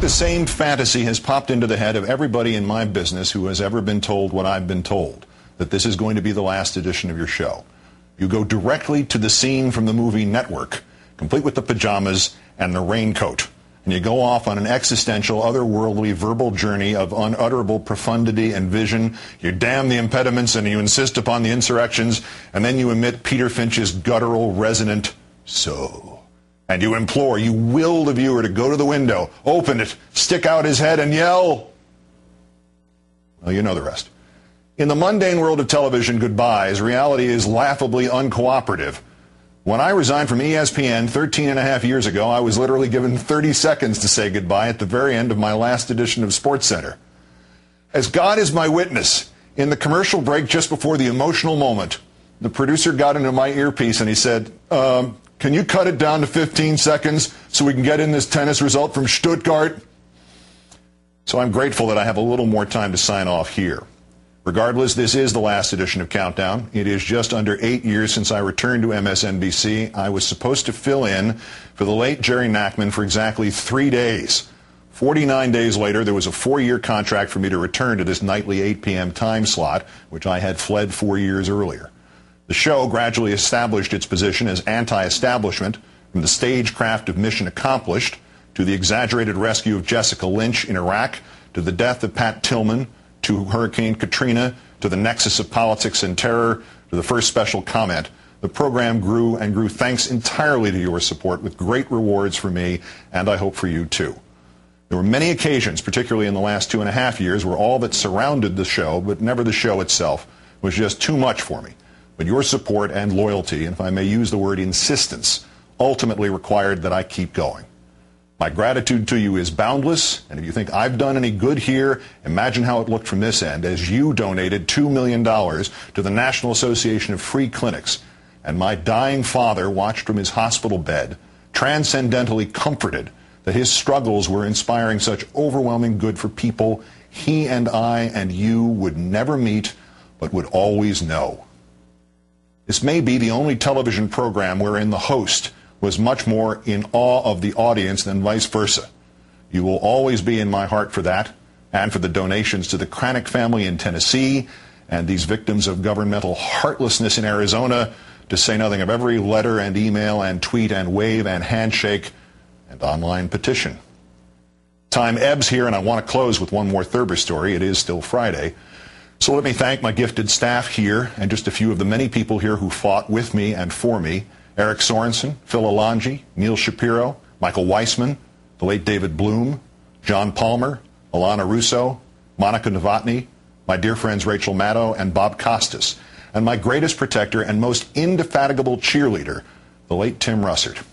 the same fantasy has popped into the head of everybody in my business who has ever been told what I've been told, that this is going to be the last edition of your show. You go directly to the scene from the movie Network, complete with the pajamas and the raincoat, and you go off on an existential, otherworldly, verbal journey of unutterable profundity and vision. You damn the impediments and you insist upon the insurrections, and then you emit Peter Finch's guttural, resonant "so." And you implore, you will the viewer to go to the window, open it, stick out his head, and yell. Well, you know the rest. In the mundane world of television goodbyes, reality is laughably uncooperative. When I resigned from ESPN 13 and a half years ago, I was literally given 30 seconds to say goodbye at the very end of my last edition of SportsCenter. As God is my witness, in the commercial break just before the emotional moment, the producer got into my earpiece and he said, can you cut it down to 15 seconds so we can get in this tennis result from Stuttgart? So I'm grateful that I have a little more time to sign off here. Regardless, this is the last edition of Countdown. It is just under 8 years since I returned to MSNBC. I was supposed to fill in for the late Jerry Nachman for exactly 3 days. 49 days later, there was a 4-year contract for me to return to this nightly 8 p.m. time slot, which I had fled 4 years earlier. The show gradually established its position as anti-establishment, from the stagecraft of Mission Accomplished to the exaggerated rescue of Jessica Lynch in Iraq, to the death of Pat Tillman, to Hurricane Katrina, to the nexus of politics and terror, to the first special comment. The program grew and grew thanks entirely to your support, with great rewards for me, and I hope for you too. There were many occasions, particularly in the last 2.5 years, where all that surrounded the show, but never the show itself, was just too much for me. But your support and loyalty, and if I may use the word insistence, ultimately required that I keep going. My gratitude to you is boundless, and if you think I've done any good here, imagine how it looked from this end as you donated $2 million to the National Association of Free Clinics, and my dying father watched from his hospital bed, transcendently comforted that his struggles were inspiring such overwhelming good for people he and I and you would never meet, but would always know. This may be the only television program wherein the host was much more in awe of the audience than vice versa. You will always be in my heart for that, and for the donations to the Cranick family in Tennessee, and these victims of governmental heartlessness in Arizona, to say nothing of every letter and email and tweet and wave and handshake and online petition. Time ebbs here, and I want to close with one more Thurber story. It is still Friday. So let me thank my gifted staff here and just a few of the many people here who fought with me and for me. Eric Sorensen, Phil Alonji, Neil Shapiro, Michael Weissman, the late David Bloom, John Palmer, Alana Russo, Monica Novotny, my dear friends Rachel Maddow and Bob Costas, and my greatest protector and most indefatigable cheerleader, the late Tim Russert.